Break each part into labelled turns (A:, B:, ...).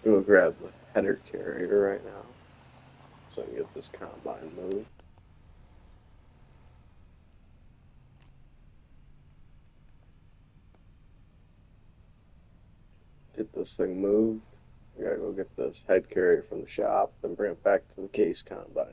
A: I'm gonna grab the header carrier right now so I can get this combine moved. Get this thing moved. We gotta go get this head carrier from the shop, then bring it back to the case combine.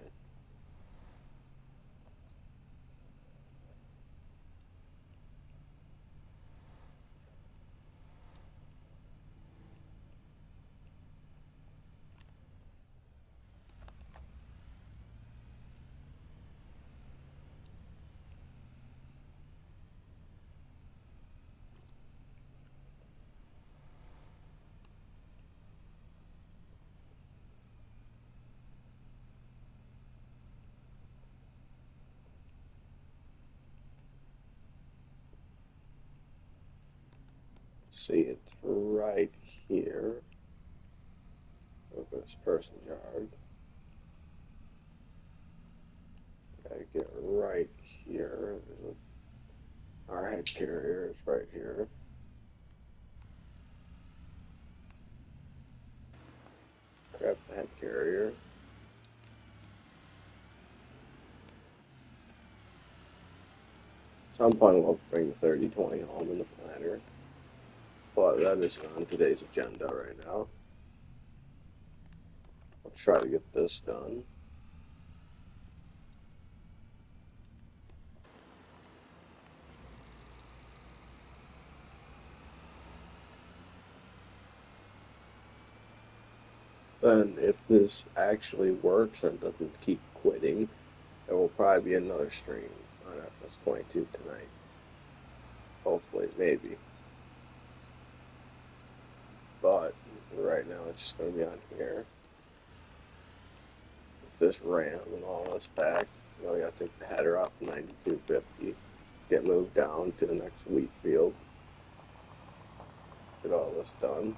A: See, it's right here with this person yard. Gotta get right here. Our head carrier is right here. Grab the head carrier. Some point we'll bring 3020 home in the planner, but that isn't on today's agenda right now. Let's try to get this done. Then if this actually works and doesn't keep quitting, there will probably be another stream on Fs22 tonight. Hopefully, maybe. But right now it's just going to be on here. This RAM and all this back. Now we got to take the header off the 9250. Get moved down to the next wheat field. Get all this done.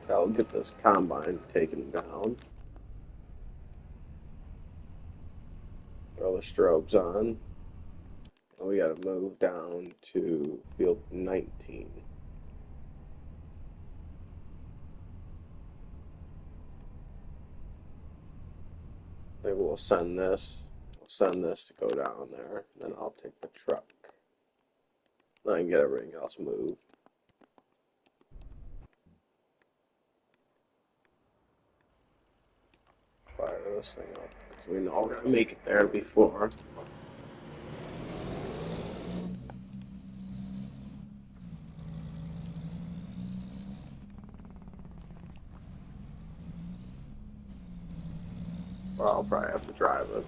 A: I'll get this combine taken down. Throw the strobes on. And we gotta move down to field 19. Maybe we'll send this. We'll send this to go down there. Then I'll take the truck. Then I can get everything else moved. Fire this thing up. Because we know we're gonna make it there before. Or I'll probably have to drive it.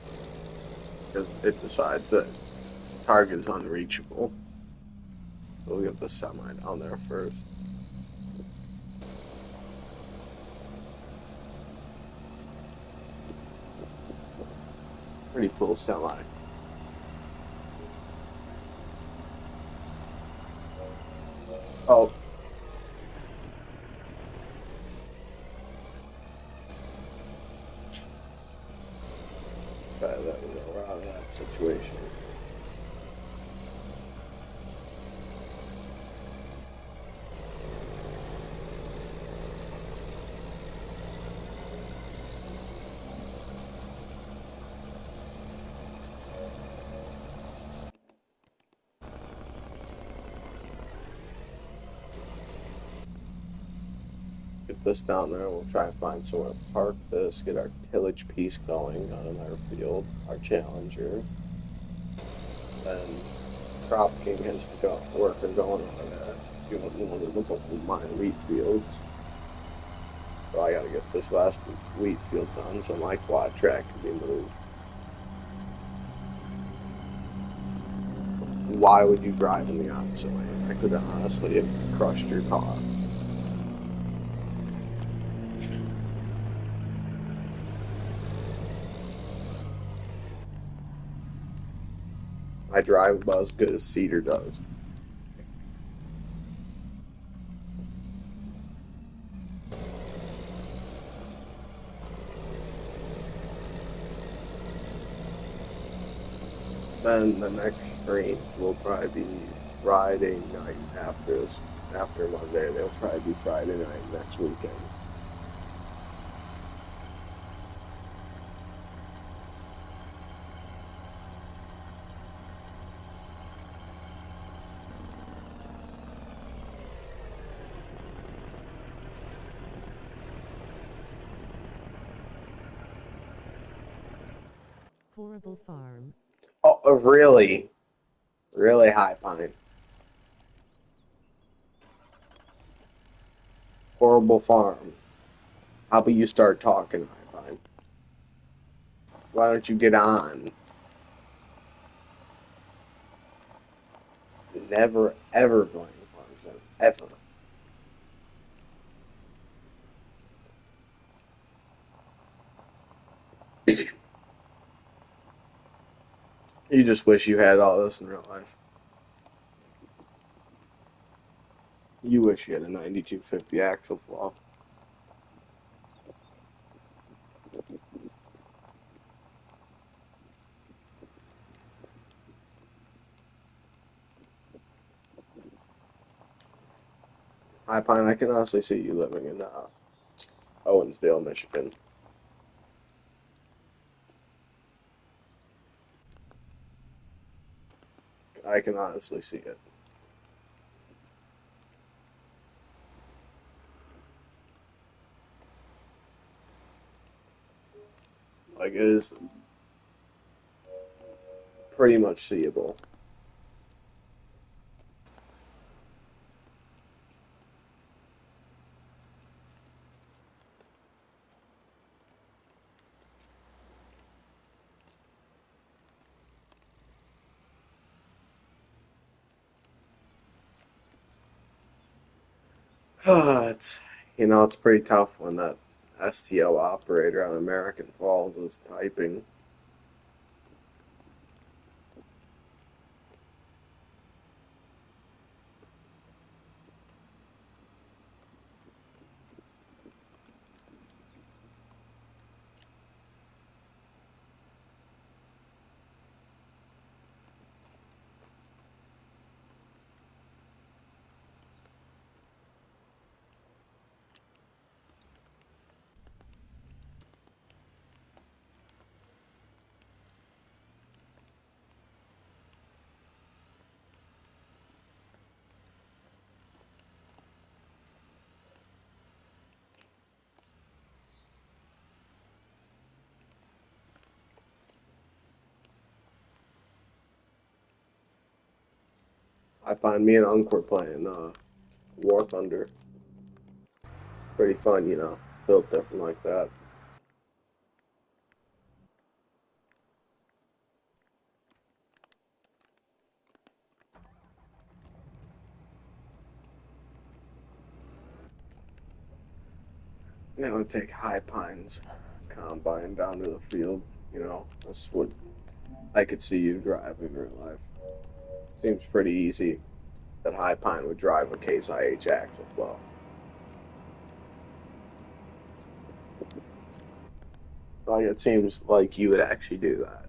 A: Because it decides that the target is unreachable. We'll get the semi down there first. Pretty cool semi. Oh. We're out of that situation. this down there. We'll try and find somewhere to park this, get our tillage piece going on our field, our challenger. Then Crop King has to go work and going on that, doing one of my wheat fields. So I gotta get this last wheat field done so my quad track can be moved. Why would you drive in the opposite lane? I could honestly have crushed your car. I drive about as good as Cedar does. Then the next streams will probably be Friday night after Monday. They'll probably be Friday night next weekend.
B: Horrible farm.
A: Oh, really? Really, High Pine? Horrible farm. How about you start talking, High Pine? Why don't you get on? Never ever blame farms, ever. You just wish you had all this in real life. You wish you had a 9250 axle flaw. High Pine, I can honestly see you living in Owensdale, Michigan. I can honestly see it. Like, it is pretty much seeable. it's, it's pretty tough when that STL operator on American Falls is typing. I find me and Unc were playing War Thunder. Pretty fun, built different like that. Would take High Pines combine down to the field. That's what I could see you drive in real life. Seems pretty easy that High Pine would drive a Case IH axle flow. Like, it seems like you would actually do that.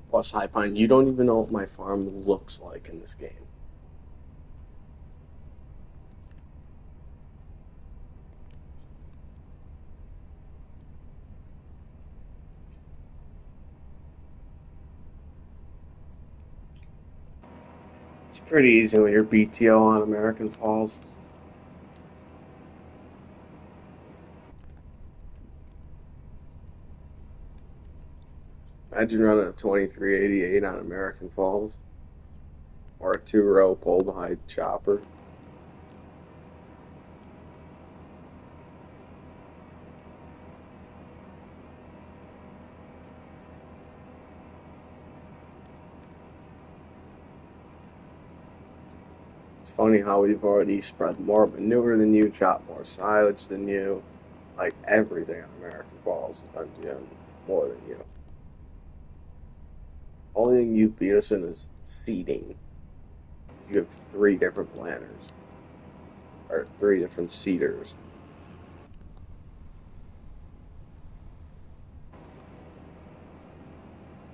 A: Plus, High Pine, you don't even know what my farm looks like in this game. It's pretty easy when you're BTO on American Falls. Imagine running a 2388 on American Falls or a two-row pull-behind chopper. It's funny how we've already spread more manure than you, chopped more silage than you. Like everything on American Falls has been doing more than you. Only thing you beat us in is seeding. You have three different planters or three different seeders.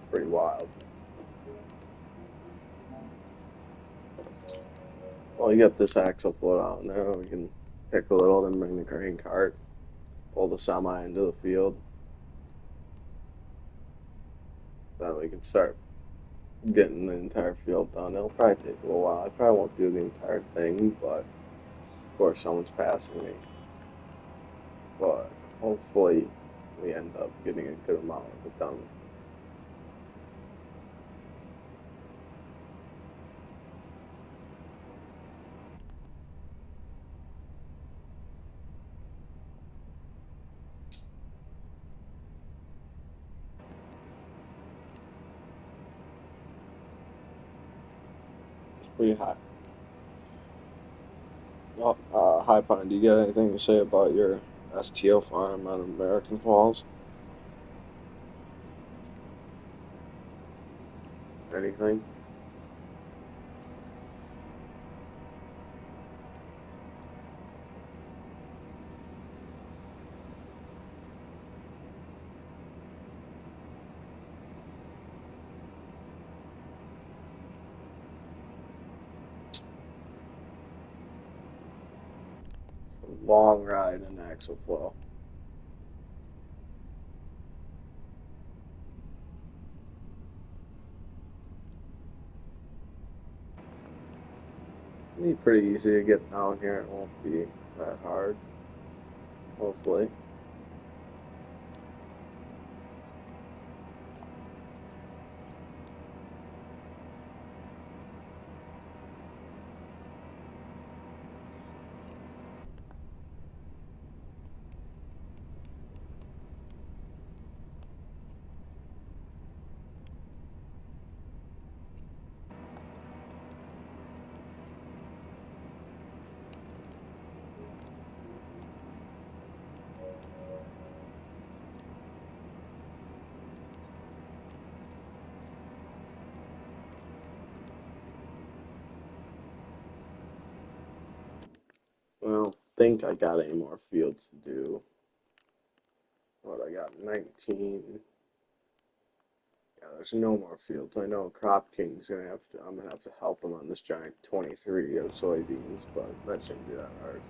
A: Pretty wild. Well, you got this axle float out now. We can pick a little, then bring the grain cart, pull the semi into the field. Then we can start getting the entire field done. It'll probably take a little while. I probably won't do the entire thing, but of course someone's passing me. But hopefully we end up getting a good amount of it done. Pretty high. Well, High Pine, do you got anything to say about your STO farm on American Falls? Anything? Long ride in axle flow. It'll be pretty easy to get down here. It won't be that hard, hopefully. I don't think I got any more fields to do. What, I got 19. Yeah, there's no more fields. I know Crop King's gonna have to. I'm gonna have to help him on this giant 23 of soybeans, but that shouldn't be that hard.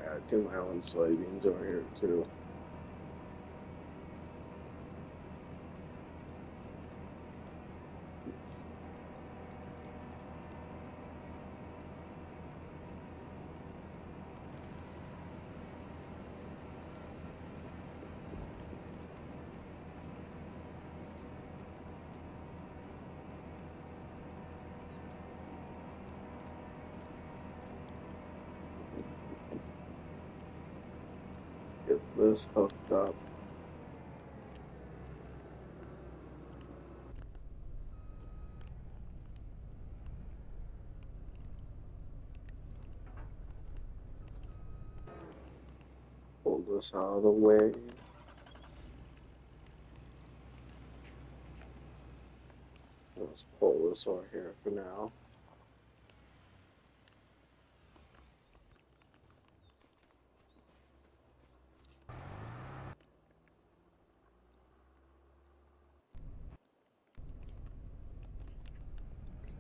A: I gotta do my own soybeans over here too. Get this hooked up. Pull this out of the way. Let's pull this over here for now.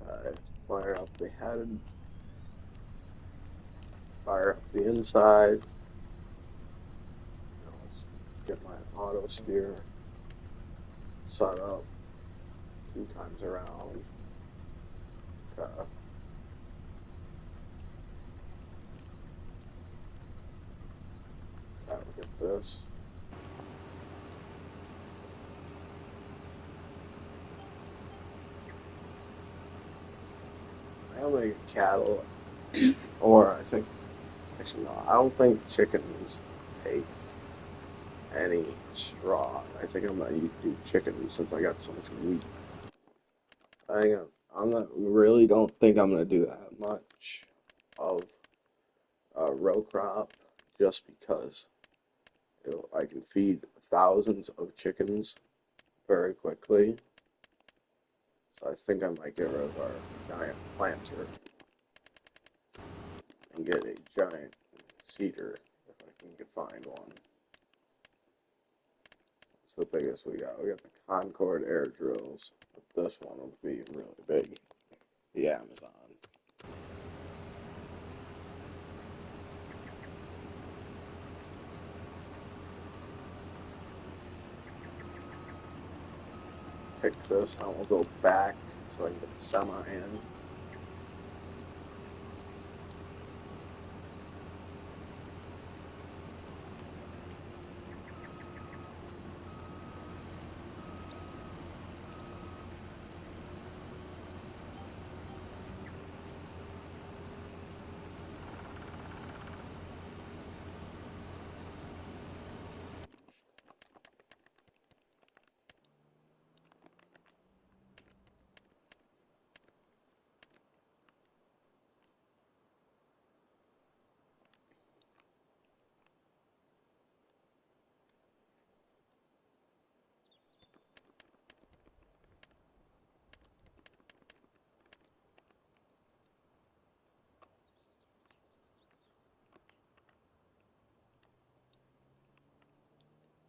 A: Okay, fire up the head. Fire up the inside. Let's get my auto steer set up 2 times around. Okay. Gotta get this. I don't think cattle, or I think, actually, no, I don't think chickens take any straw. I think I'm gonna do chickens since I got so much wheat. I I'm not really don't think I'm gonna do that much of row crop just because I can feed thousands of chickens very quickly. So I think I might get rid of our giant planter and get a giant seeder if I can find one. It's the biggest we got. We got the Concord air drills, but this one will be really big. The Amazon. Pick this, and we'll go back so I can get the semi in.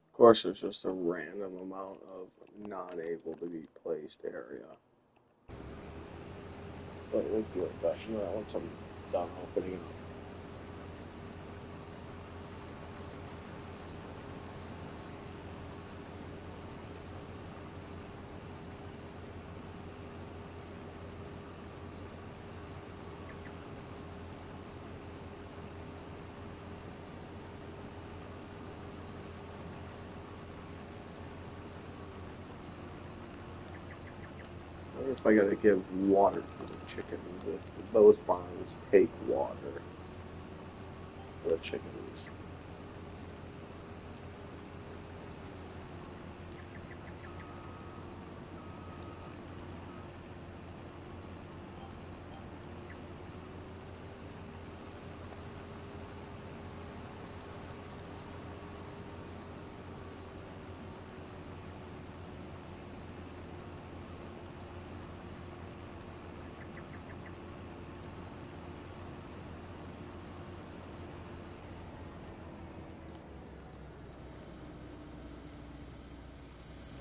A: Of course, there's just a random amount of not able to be placed area. But we'll do it best once I'm done opening up. If I gotta give water to the chickens, if those barns take water for the chickens.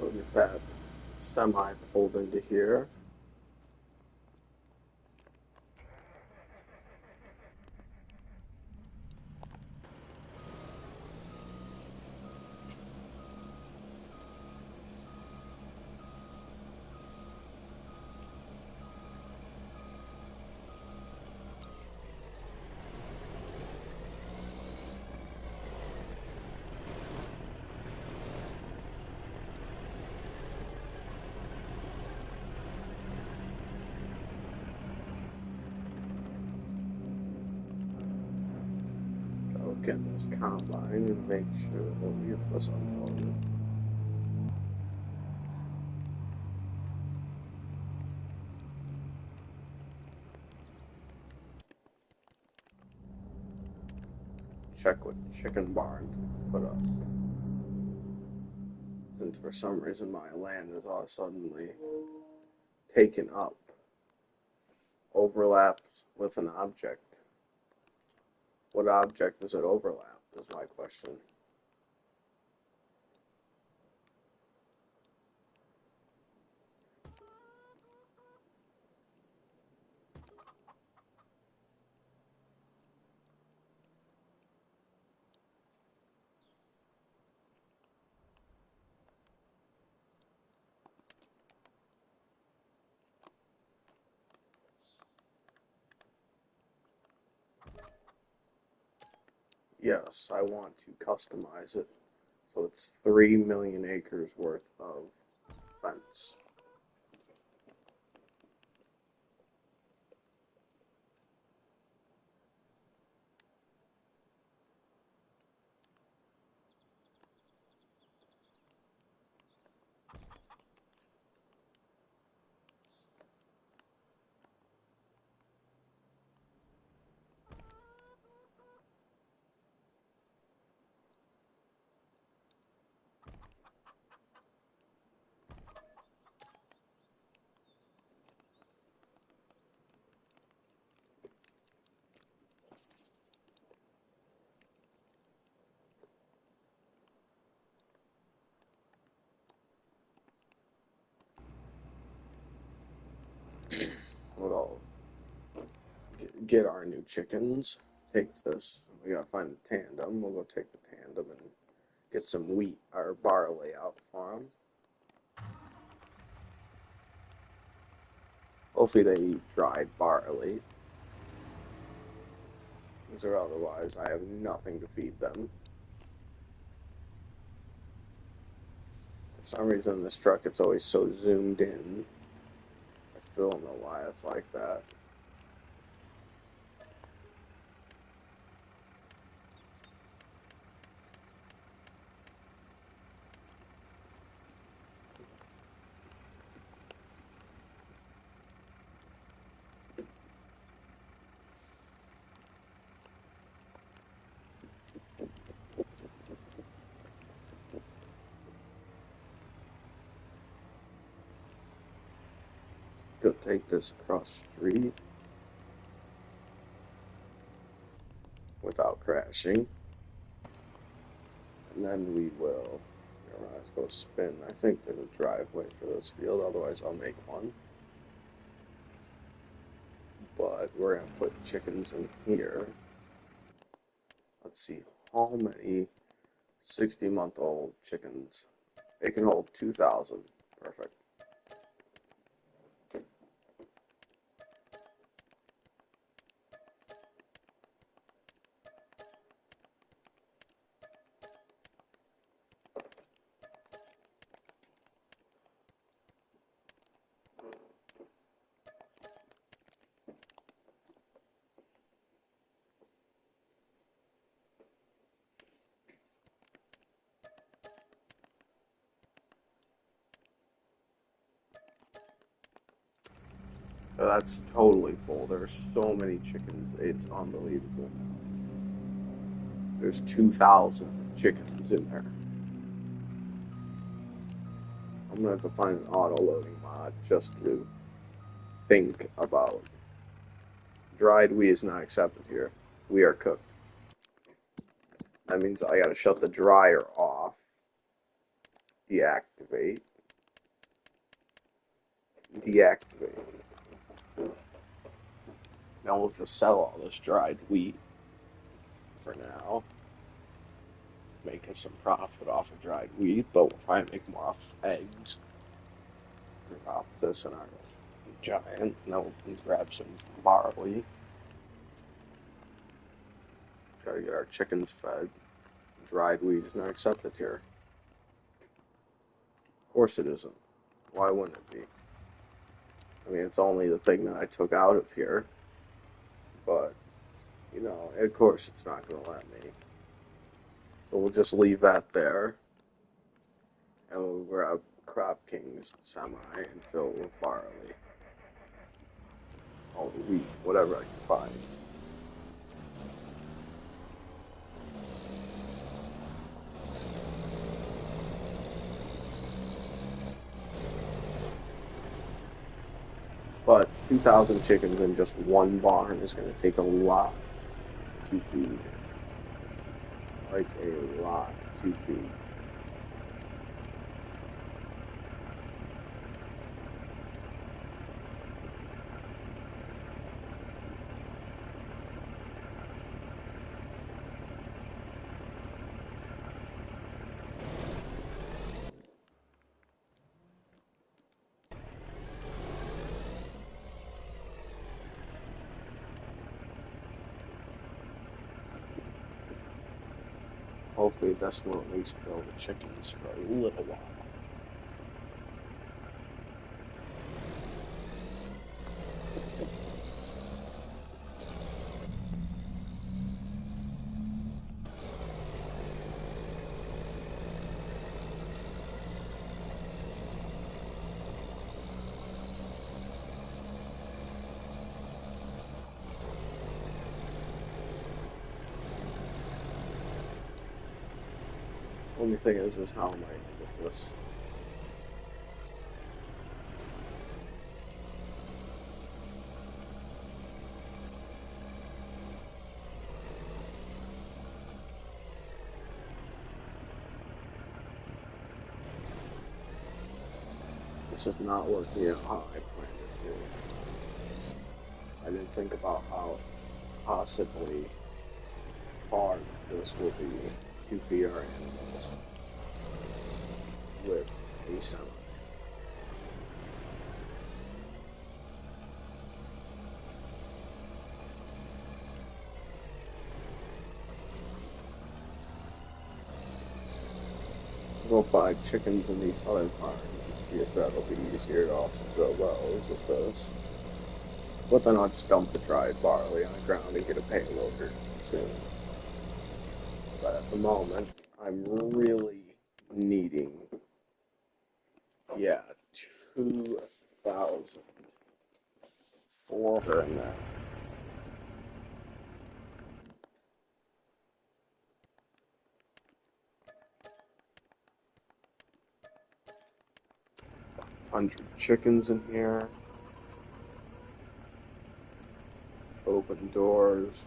A: We'll get that semi pulled into here. I'll get this combine and make sure that we get this unloaded. Check what chicken barns put up. Since for some reason my land is all suddenly taken up, overlaps with an object. What object does it overlap, is my question. Yes, I want to customize it. So it's 3 million acres worth of fence. We'll get our new chickens. Take this. We gotta find the tandem. We'll go take the tandem and get some wheat or barley out for them. Hopefully they eat dried barley. Because or otherwise I have nothing to feed them. For some reason this truck it's always so zoomed in. I still don't know why it's like that. Go take this across the street without crashing. And then we will, let's go spin. I think there's a driveway for this field, otherwise I'll make one. But we're going to put chickens in here. Let's see, how many 60-month-old chickens? It can hold 2,000. Perfect. That's totally full. There's so many chickens. It's unbelievable. There's 2,000 chickens in there. I'm going to have to find an auto-loading mod just to think about. Dried wheat is not accepted here. We are cooked. That means I got to shut the dryer off. Deactivate. Deactivate. Now we'll just sell all this dried wheat for now. Make us some profit off of dried wheat, but we'll try and make more off eggs. Drop this in our giant. Now we'll grab some barley. Gotta get our chickens fed. Dried wheat is not accepted here. Of course it isn't. Why wouldn't it be? I mean, it's only the thing that I took out of here. But, you know, of course it's not going to let me. So we'll just leave that there. And we'll grab Crop King's semi and fill it with barley. All the wheat, whatever I can find. But 2,000 chickens in just one barn is going to take a lot to feed. Like a lot to feed. hopefully this will at least fill the chickens for a little while. Only thing is how am I going to get this? This is not working out how I planned it to. I didn't think about how possibly hard this will be to feed our animals with a semi. We'll buy chickens in these other farms and see if that'll be easier to also grow wells with this. But then I'll just dump the dried barley on the ground and get a payloader soon. But at the moment, I'm really needing, 2,004 in there. Hundred chickens in here. Open doors.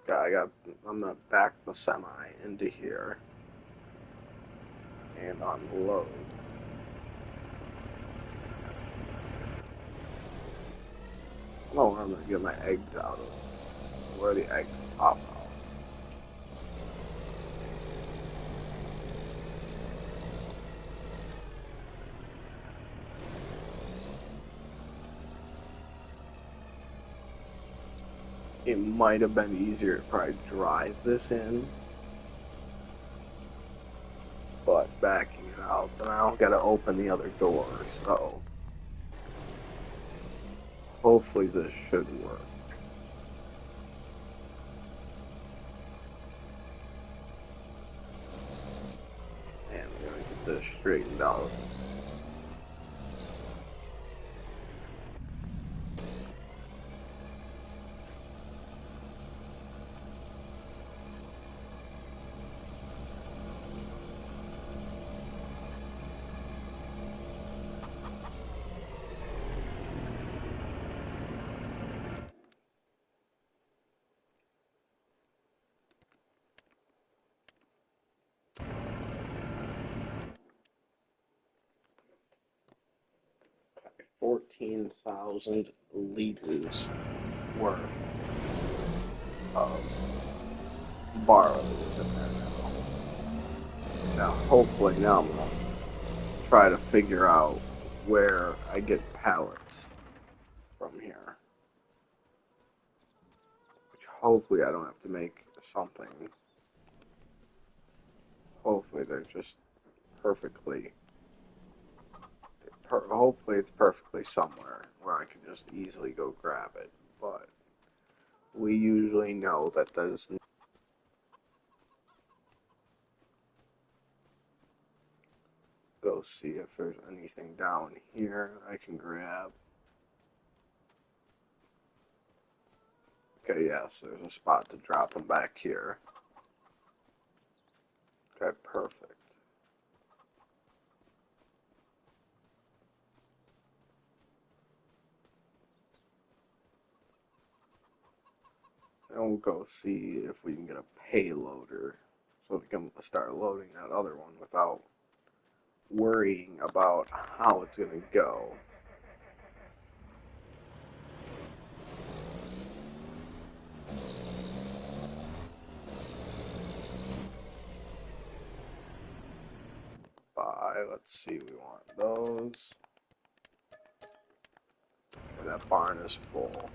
A: Okay, I'm gonna back the semi into here and unload. Oh, I'm gonna get my eggs out of where the eggs pop out. It might have been easier to probably drive this in, but backing it out, then I don't gotta open the other door, so hopefully this should work. And we're gonna get this straightened out. Okay, 14,000 liters worth of barley is in there now. Now, hopefully, now I'm gonna try to figure out where I get pallets from here. Which hopefully I don't have to make something. Hopefully they're just perfectly. Hopefully it's perfectly somewhere where I can just easily go grab it. But we usually know that there's. Go see if there's anything down here I can grab. Okay, yes, there's a spot to drop them back here. Okay, perfect. And we'll go see if we can get a payloader so we can start loading that other one without worrying about how it's going to go. Let's see, we want those. And that barn is full.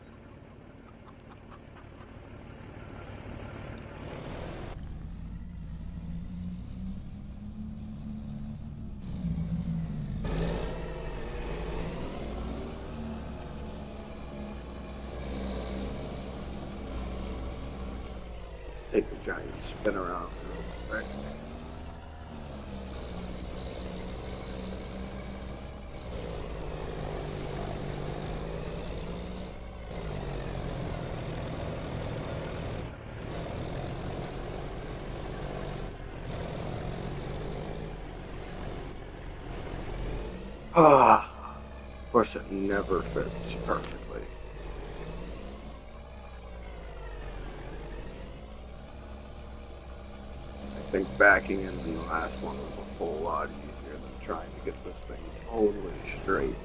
A: take a giant spin around real quick. Ah, of course it never fits perfectly. I think backing in the last one was a whole lot easier than trying to get this thing totally straight.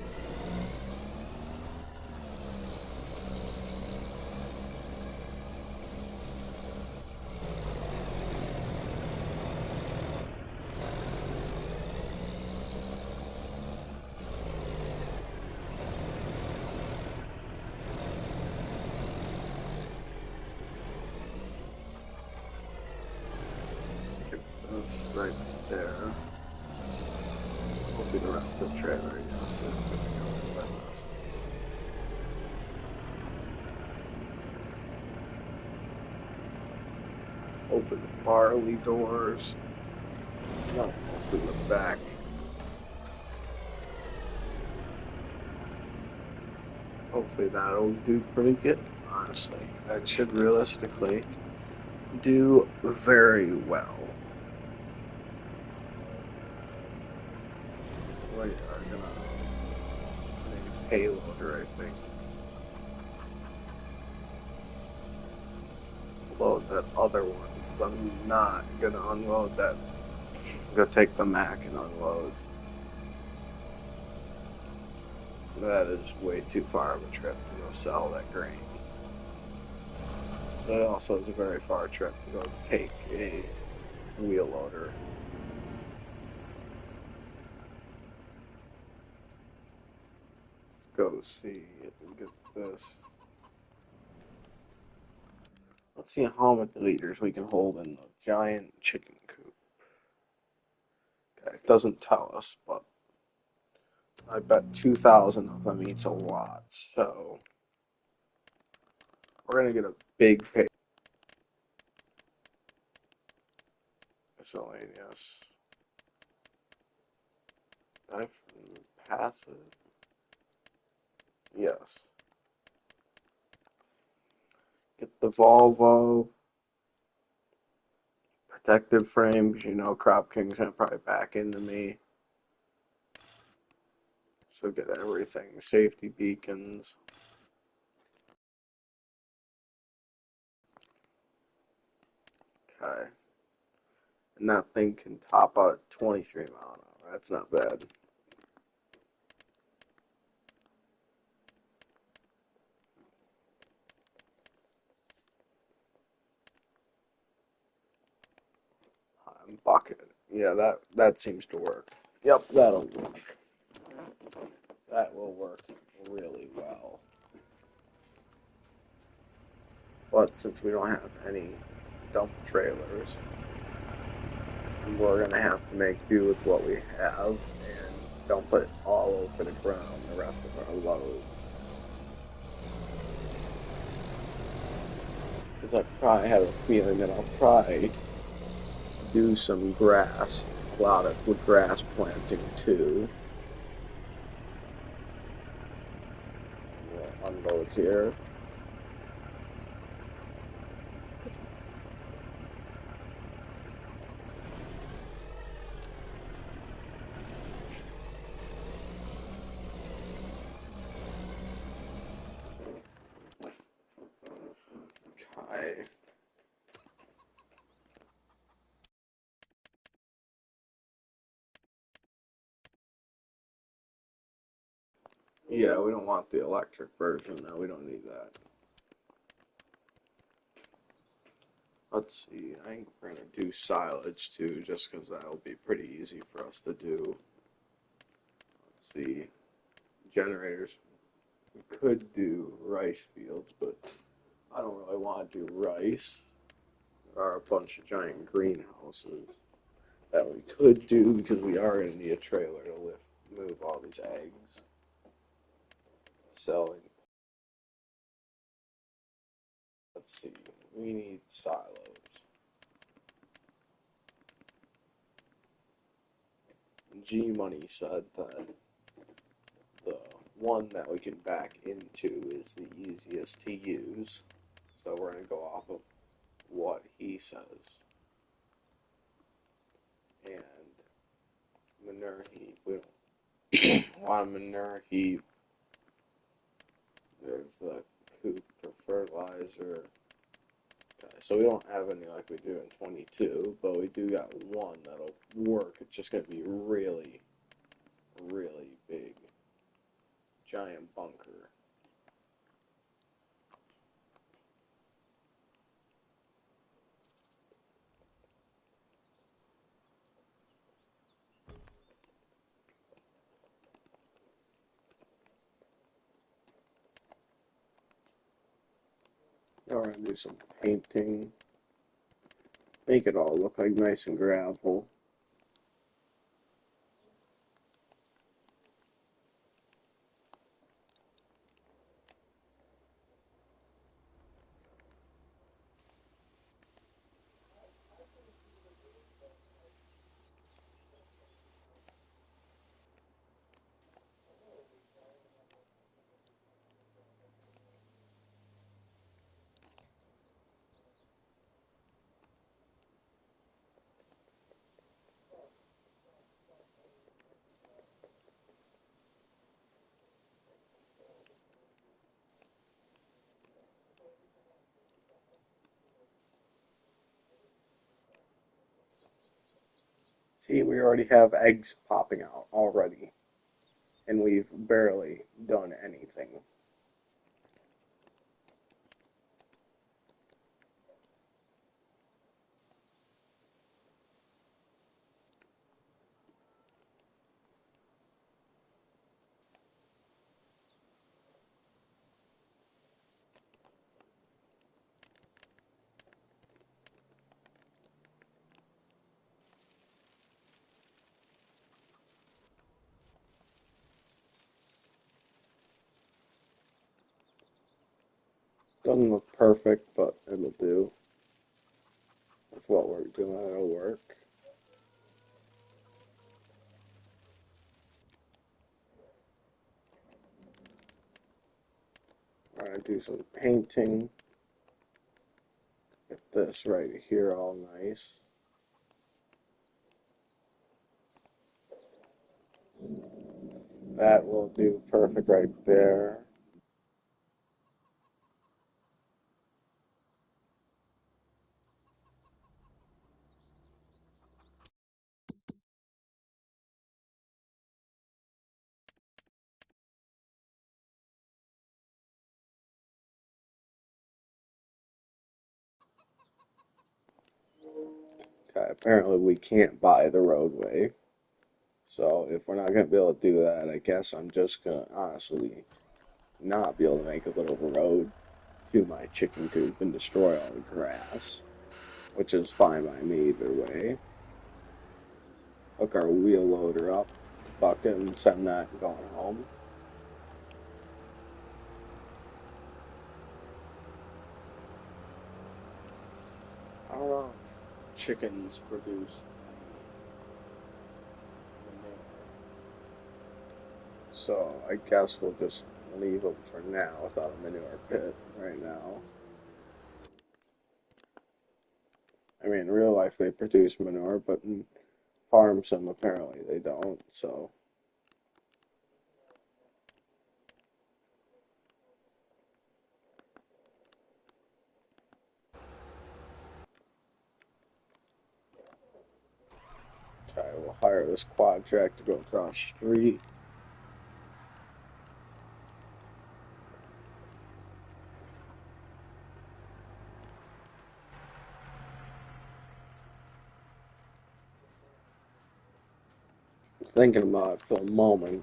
A: That's right there. Hopefully the rest of the trailer, is going to go with us. Open the barley doors. Not open the back. Hopefully that'll do pretty good, honestly. That should realistically do very well. We are gonna make a payloader, I think. Load that other one, because I'm not gonna unload that. I'm gonna take the Mac and unload. That is way too far of a trip to go sell that grain. That also is a very far trip to go take a wheel loader. Let's go see if we can get this. Let's see how many liters we can hold in the giant chicken coop. Okay, it doesn't tell us, but I bet 2,000 of them eats a lot, so we're gonna get a big pay. Miscellaneous. I pass it. Yes. Get the Volvo. Protective frame, because you know Crop King's gonna probably back into me. So get everything. Safety beacons. Okay. And that thing can top out 23 mile an hour. That's not bad. Bucket. Yeah, that seems to work. Yep, that'll work. That will work really well. But since we don't have any dump trailers, we're gonna have to make do with what we have and dump it all over the ground the rest of our load. Because I probably have a feeling that I'll probably do some grass, a lot of grass planting too. We'll unload here. Okay. Yeah, we don't want the electric version though, we don't need that. Let's see, I think we're gonna do silage too, just because that'll be pretty easy for us to do. Let's see, generators. We could do rice fields, but I don't really want to do rice. There are a bunch of giant greenhouses that we could do because we are gonna need a trailer to move all these eggs. Selling. Let's see, We need silos. G Money said that the one that we can back into is the easiest to use. So we're going to go off of what he says. And manure heap. We don't want manure heap. There's the coop for fertilizer. Okay, so we don't have any like we do in 22, but we do got one that'll work. It's just going to be really, really big. Giant bunker. Now we're going to do some painting. Make it all look like nice and gravel. See, we already have eggs popping out already, and we've barely done anything. Doesn't look perfect, but it'll do. That's what we're doing. It'll work. All right, do some painting. Get this right here all nice. That will do perfect right there. Okay, apparently we can't buy the roadway. So if we're not going to be able to do that, I guess I'm just going to honestly not be able to make a little road to my chicken coop and destroy all the grass, which is fine by me either way. Hook our wheel loader up, bucket, and send that going home. I don't know if chickens produce any manure, so I guess we'll just leave them for now without a manure pit right now. I mean, in real life they produce manure, but in farm sim apparently they don't, so okay, we'll hire this quad track to go across the street. Thinking about it for a moment,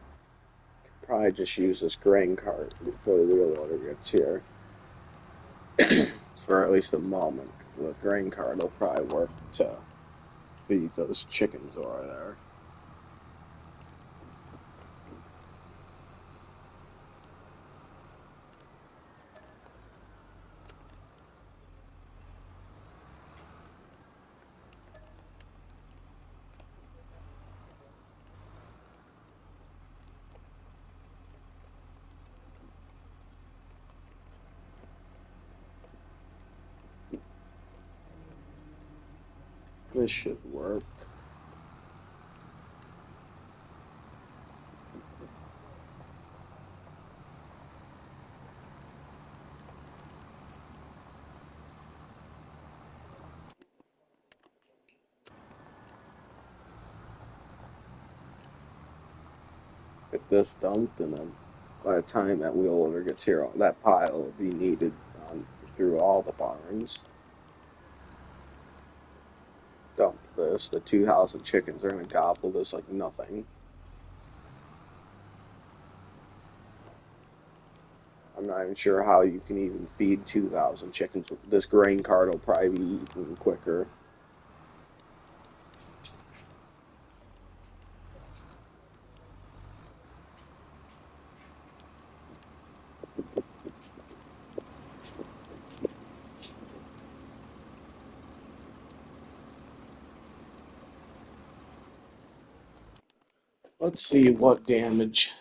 A: probably just use this grain cart before the wheel loader gets here. For at least a moment. The grain cart will probably work to feed those chickens over there. This should work. Get this dumped, and then by the time that wheel loader gets here, that pile will be needed through all the barns. Dump this. The 2,000 chickens are going to gobble this like nothing. I'm not even sure how you can even feed 2,000 chickens. This grain cart will probably be eaten quicker. Let's see what damage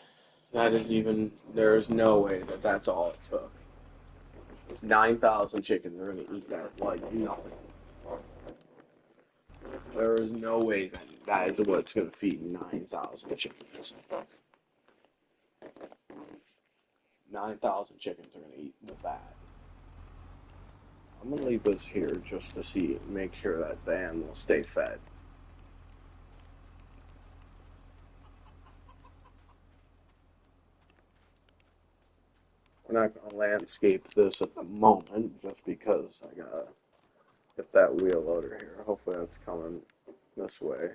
A: that is even. There is no way that that's all it took. 9,000 chickens are going to eat that like nothing. There is no way that that is what's going to feed 9,000 chickens. 9,000 chickens are going to eat with that. I'm going to leave this here just to see, make sure that the animals stay fed. We're not going to landscape this at the moment just because I got to get that wheel loader here. Hopefully that's coming this way.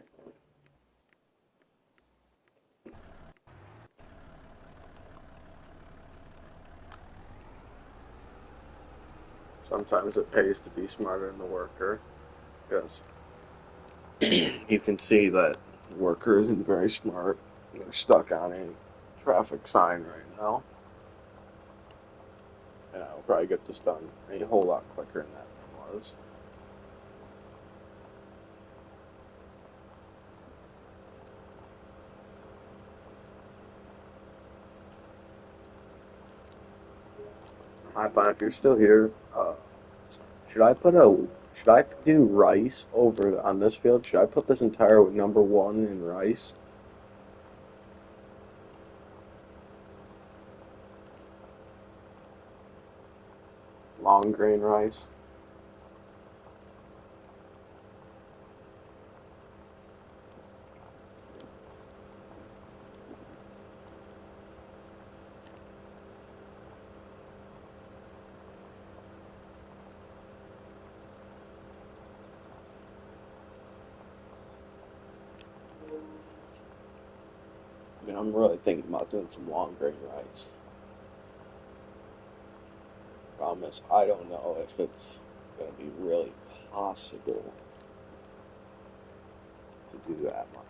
A: Sometimes it pays to be smarter than the worker, because you can see that the worker isn't very smart. They're stuck on a traffic sign right now. And I'll probably get this done a whole lot quicker than that thing was. Hi, Pine, if you're still here, should I put a should I do rice over on this field? Should I put this entire number one in rice? Long grain rice? I mean, I'm really thinking about doing some long grain rice. Problem is, I don't know if it's going to be really possible to do that much.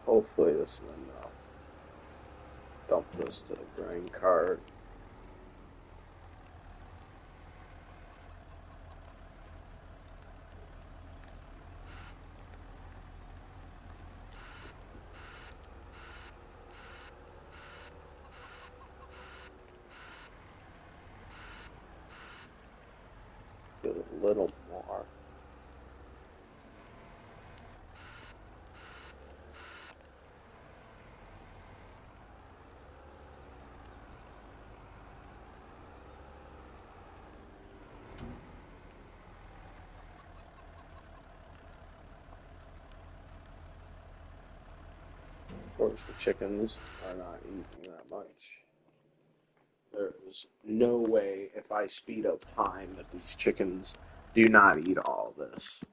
A: Hopefully this is enough. Dump this to the grain cart. Do a little more. Of course, the chickens are not eating that much. There is no way, if I speed up time, that these chickens do not eat all this.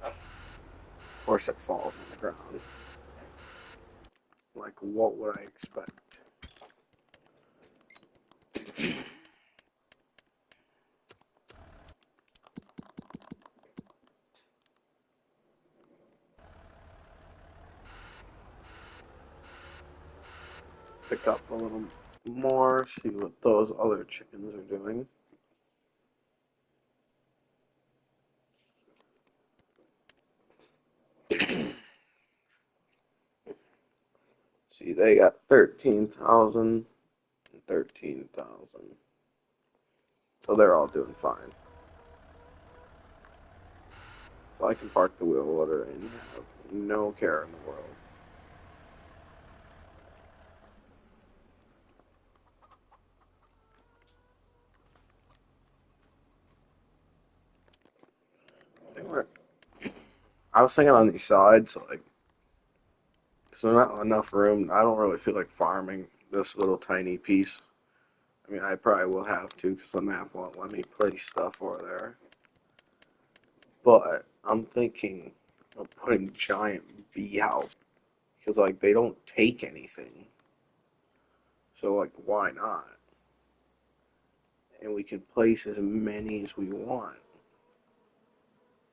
A: Of course, it falls on the ground. Like, what would I expect? pick up a little more, see what those other chickens are doing. See, they got 13,000 and 13,000. So they're all doing fine. So I can park the wheel loader and have no care in the world. I was thinking on these sides, like, because there's not enough room. I don't really feel like farming this little tiny piece. I mean, I probably will have to because the map won't let me place stuff over there. But I'm thinking of putting giant bee houses because, like, they don't take anything. So, like, why not? And we can place as many as we want.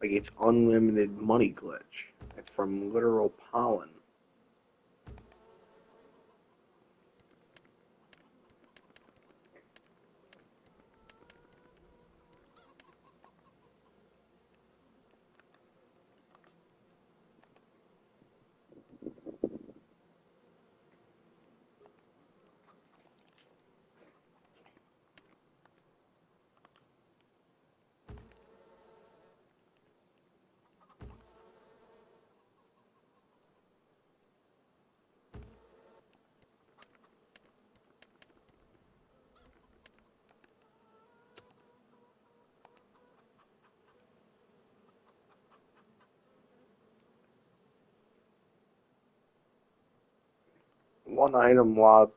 A: Like, it's unlimited money glitch. It's from literal pollen. One item mod